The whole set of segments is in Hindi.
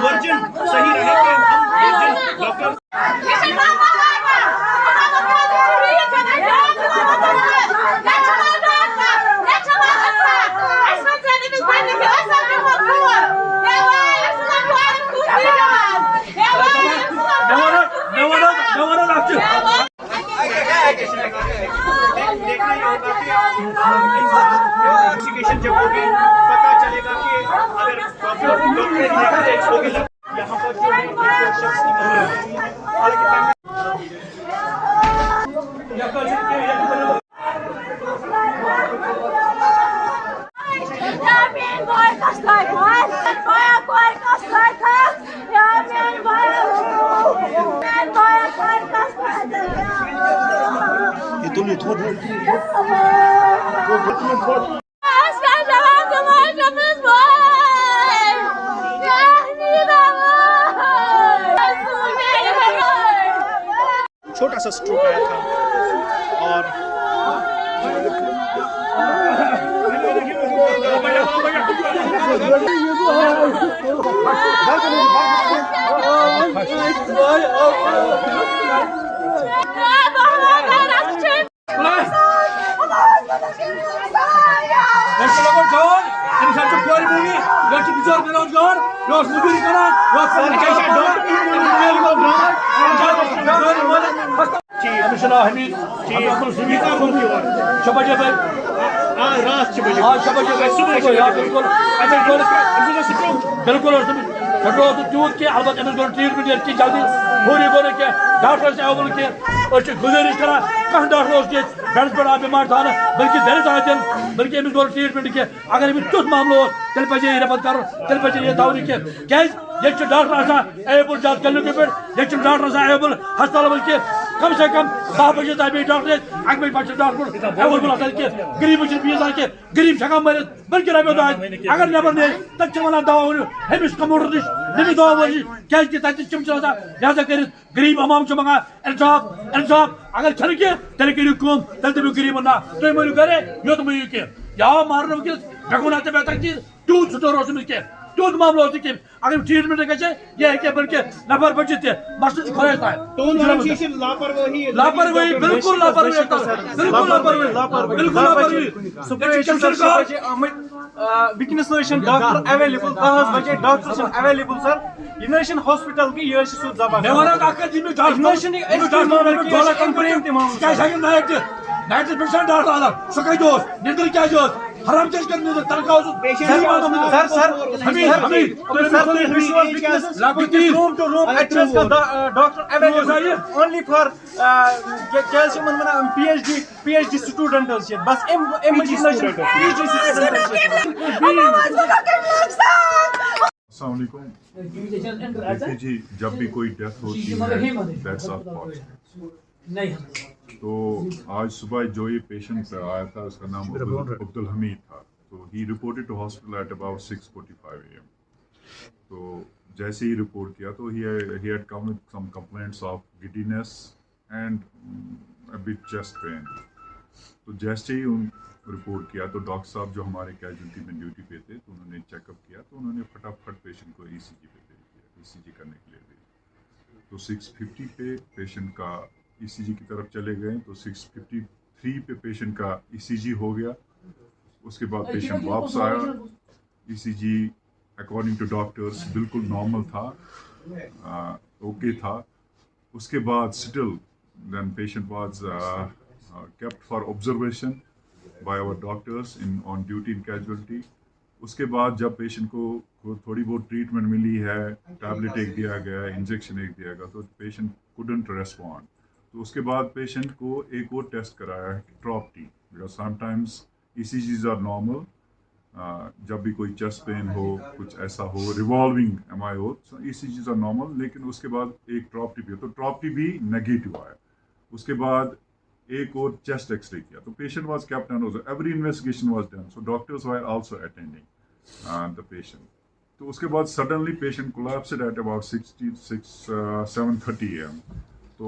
वर्जन सही रहे कि हम डॉक्टर इन्वेस्टिगेशन जब होगी पता चलेगा कि अगर यहाँ पर जो शख्स छोटा सा स्ट्रोक आया था और बिल्कुल तूत कि अलबत् ट्रीटमेंट जल्दी पूरी गो डॉक्टर अवेलेबल कह गुजारिश कर डॉक्टर बेड्स पे बीमार था बल्कि घर दिन बल्कि अमिस गो ट्रीटमेंट कह अगर अमिस तुथ मामलो तेल पे रेफर कर तेल पे थवन कह ये डॉक्टर अवेलेबल जल्द क्लिनिक पे ये डॉक्टर अवेलेबल हस्पताल कह कम से कम 10 बजे तक डॉक्टर 1 बजे पे डॉक्टर अवेलेबल कह गरीब फीस कह गरीब हकान मर बल्कि रपो दह अगर नबर ने तक वन दवा वो हमिस कमोडर नश नमी दवा वजी क्या तम लिहाजा कर गरीब अमाम मंगान इंसाफ इंसाफ अगर छन कह तेल करू कम तेल दपो गरीब ना तुम मरू गरे योत मयू कह या मारन वस बेगुना तो बेहतर चीज तूत सुटर कह तूत मामलो कह अगर ट्रीटमेंट गए यह हे बल्कि नफर बचित मसल खुदा लापरवाही बिल्कुल लापरवाही वनस डॉक्टर अवेलेबल 10 बजे डॉक्टर अवेलेबल सर यह हॉस्पिटल की यह सू जबरदस्त हराम चेक करने तनख्वाह sir doctor available only for PhD student बस देखिए जी, जब भी कोई डेथ होती है दैट्स आवर फॉल्ट। तो आज सुबह जो ये पेशेंट आया था उसका नाम अब्दुल हमीद था। तो ही reported to hospital at about 6:45 AM। तो जैसे ही रिपोर्ट किया तो he had come with some complaints of giddiness and a bit chest pain। तो जैसे ही उन रिपोर्ट किया तो डॉक्टर साहब जो हमारे कैजुअल्टी में ड्यूटी पे थे तो उन्होंने चेकअप किया तो उन्होंने फटाफट पेशेंट को ECG पे भेज दिया, ECG करने के लिए भेज दिया। तो 6:50 पे पेशेंट का ECG की तरफ चले गए तो 6:53 पे पेशेंट का ECG हो गया। उसके बाद पेशेंट वापस आया, ECG अकॉर्डिंग टू डॉक्टर्स बिल्कुल नॉर्मल था, ओके था। उसके बाद still then patient was kept for observation by our doctors on duty in casualty। उसके बाद जब पेशेंट को थोड़ी बहुत ट्रीटमेंट मिली है, टैबलेट एक दिया गया, इंजेक्शन एक दिया गया, तो पेशेंट couldn't respond। तो उसके बाद पेशेंट को एक और टेस्ट कराया है, trop T, because sometimes ECGs are normal जब भी कोई चेस्ट पेन हो, कुछ ऐसा हो, रिवॉल्विंग MI हो, ECG आर नॉर्मल, लेकिन उसके बाद एक ट्रॉप्टी भी हो, तो ट्रॉप्टी भी नेगेटिव आया। उसके बाद एक और चेस्ट एक्सरे किया, तो patient was kept under, every investigation was done, so doctors were also attending the patient. तो उसके बाद suddenly patient collapsed at about 7:30 AM। तो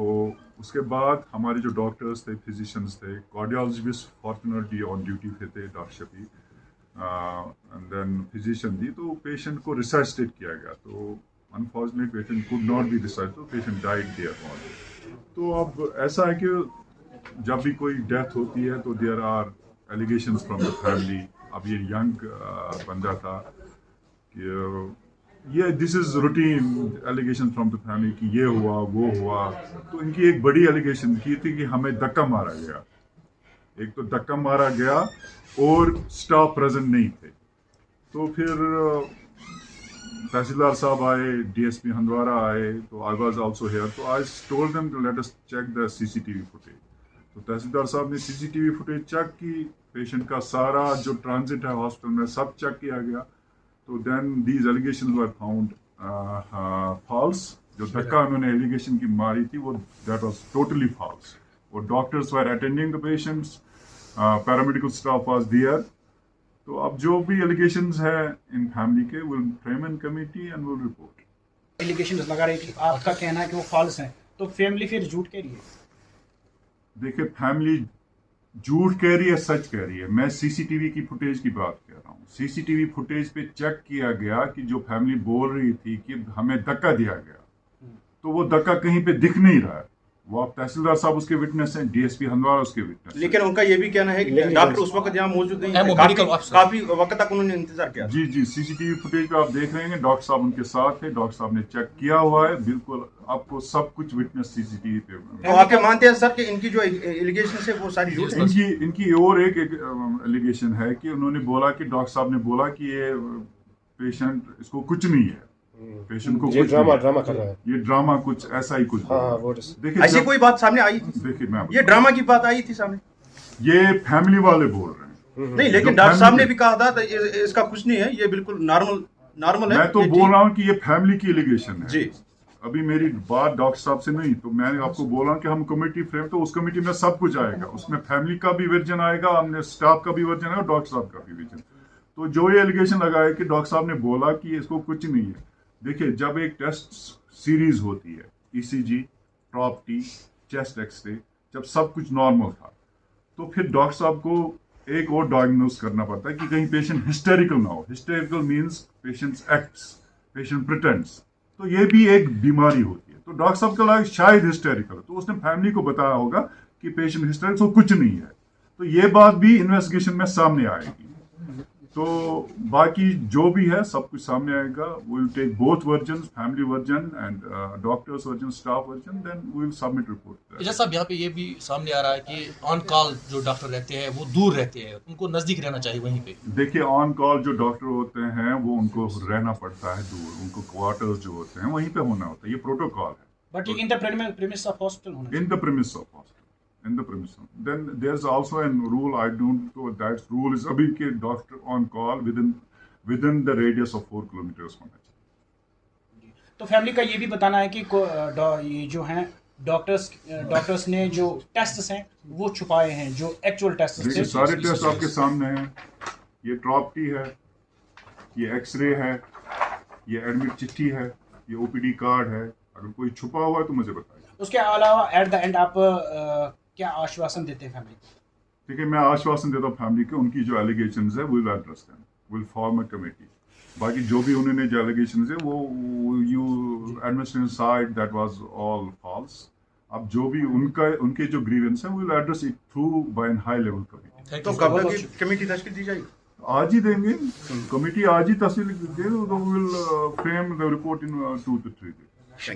उसके बाद हमारे जो डॉक्टर्स थे, फिजिशियंस थे, कार्डियोलॉजिस्ट फॉर्चुनेटली ऑन ड्यूटी थे, doctor Shafi, and then physician थी, तो पेशेंट को रिसर्चिटेट किया गया। तो unfortunately patient could not be research, तो पेशेंट डाइड देयर। तो अब ऐसा है कि जब भी कोई डेथ होती है तो there are allegations from the family. अब ये यंग बंदा था कि ये this is routine allegation from the family कि ये हुआ वो हुआ। तो इनकी एक बड़ी एलिगेशन की थी कि हमें धक्का मारा गया। एक तो धक्का मारा गया और स्टाफ प्रेजेंट नहीं थे। तो फिर तहसीलदार साहब आए, DSP हंदवारा आए, तो आई वाज आल्सो हियर। तो I told them to let us check the CCTV footage. तो तहसीलदार साहब ने CCTV फुटेज चेक की, पेशेंट का सारा जो ट्रांजिट है हॉस्पिटल में सब चेक किया गया। तो then these allegations were found false. जो धक्का उन्होंने एलिगेशन की मारी थी वो दैट वाज टोटली फॉल्स। और doctors were attending the patients, paramedical staff was there. तो अब जो भी एलिगेशंस है इन फैमिली के will frame in committee and will report. Allegation लगा रही थी, आपका कहना है कि वो फॉल्स हैं, तो फैमिली फिर झूठ कह रही है? देखिए, फैमिली झूठ कह रही है, सच कह रही है। मैं CCTV की फुटेज की बात कर रहा हूँ। CCTV फुटेज पे चेक किया गया कि जो फैमिली बोल रही थी कि हमें धक्का दिया गया, तो वो धक्का कहीं पे दिख नहीं रहा है। वो आप तहसीलदार साहब उसके विटनेस हैं, DSP हंदवारा उसके विटनेस। लेकिन उनका ये भी कहना है कि डॉक्टर उस वक्त यहाँ मौजूद नहीं थे, काफी वक्त तक उन्होंने इंतजार किया। जी जी, CCTV फुटेज पे आप देख रहे हैं, डॉक्टर साहब उनके साथ थे, डॉक्टर साहब ने चेक किया हुआ है, बिल्कुल आपको सब कुछ विटनेस CCTV पे। तो आप मानते हैं सर कि इनकी जो एलिगेशन है वो सारी झूठ है? इनकी और एक एलिगेशन है कि उन्होंने बोला कि डॉक्टर साहब ने बोला कि ये पेशेंट, इसको कुछ नहीं है, पेशेंट को ये कुछ ड्रामा कर रहा है, ये ड्रामा कुछ ऐसा ही कुछ। देखिए, ऐसी कोई बात सामने आई थी? देखिए, मैं ये ड्रामा की बात आई थी सामने? ये फैमिली वाले बोल रहे हैं। नहीं, लेकिन डॉक्टर साहब ने भी कहा था इसका कुछ नहीं है, ये बिल्कुल नॉर्मल है। मैं तो बोल रहा हूँ कि ये फैमिली की एलिगेशन है जी। अभी मेरी बात डॉक्टर साहब से नहीं, तो मैंने आपको बोला कि हम कमेटी फ्रेम, तो उस कमेटी में सब कुछ आएगा, उसमें फैमिली का भी वर्जन आएगा, हमने स्टाफ का भी वर्जन आएगा, डॉक्टर साहब का भी वर्जन। तो जो ये एलिगेशन लगाया कि डॉक्टर साहब ने बोला कि इसको कुछ नहीं है, देखिए, जब एक टेस्ट सीरीज होती है, ECG, ट्रॉप्टी, चेस्ट एक्सरे, जब सब कुछ नॉर्मल था, तो फिर डॉक्टर साहब को एक और डायग्नोस करना पड़ता है कि कहीं पेशेंट हिस्टेरिकल ना हो। Hysterical means patient acts, patient pretends, तो ये भी एक बीमारी होती है। तो डॉक्टर साहब का लगा शायद हिस्टेरिकल, तो उसने फैमिली को बताया होगा कि पेशेंट हिस्टेरिकल, तो कुछ नहीं है। तो ये बात भी इन्वेस्टिगेशन में सामने आएगी। तो बाकी जो भी है सब कुछ सामने आएगा। We will take both version, family version and doctors version, staff version, then we will submit report. जैसा साहब, यहाँ पे ये भी सामने आ रहा है कि ऑन कॉल जो डॉक्टर रहते हैं वो दूर रहते हैं, उनको नजदीक रहना चाहिए वहीं पे। देखिए, ऑन कॉल जो डॉक्टर होते हैं वो उनको रहना पड़ता है दूर, उनको क्वार्टर्स जो होते हैं वहीं पे होना होता है, ये प्रोटोकॉल है। But in the premise of hospital होना चाहिए। In the premise of hospital. In the premise. Then there's also a rule, I don't know that rule is अभी के doctor on call within the radius of 4 kilometers होना चाहिए। तो फैमिली का ये भी बताना है कि ये जो हैं डॉक्टर्स ने जो टेस्ट्स हैं वो छुपाए हैं, जो एक्चुअल टेस्ट देखिए, सारे टेस्ट आपके सामने हैं। ये ट्रॉप्टी है, ये एक्सरे है, ये एडमिट चिट्ठी है, ये OPD कार्ड है। अगर कोई छुपा हुआ है तो मुझे बताइए। उसके अलावा एट द एंड आप क्या आश्वासन देते हैं फैमिली को? ठीक है, मैं आश्वासन देता हूँ फैमिली को, उनकी जो एलिगेशंस है will address them, will form a committee. बाकी जो भी उन्होंने जो एलिगेशंस है वो you administration side that was all false. अब जो भी उनके जो ग्रीवेंस है will address it through by an high level committee. तो कब तक कमेटी तश्कील दी जाएगी? आज ही देंगे, कमेटी आज ही तस्वीर दे, तो will frame the report in 2 to 3 days।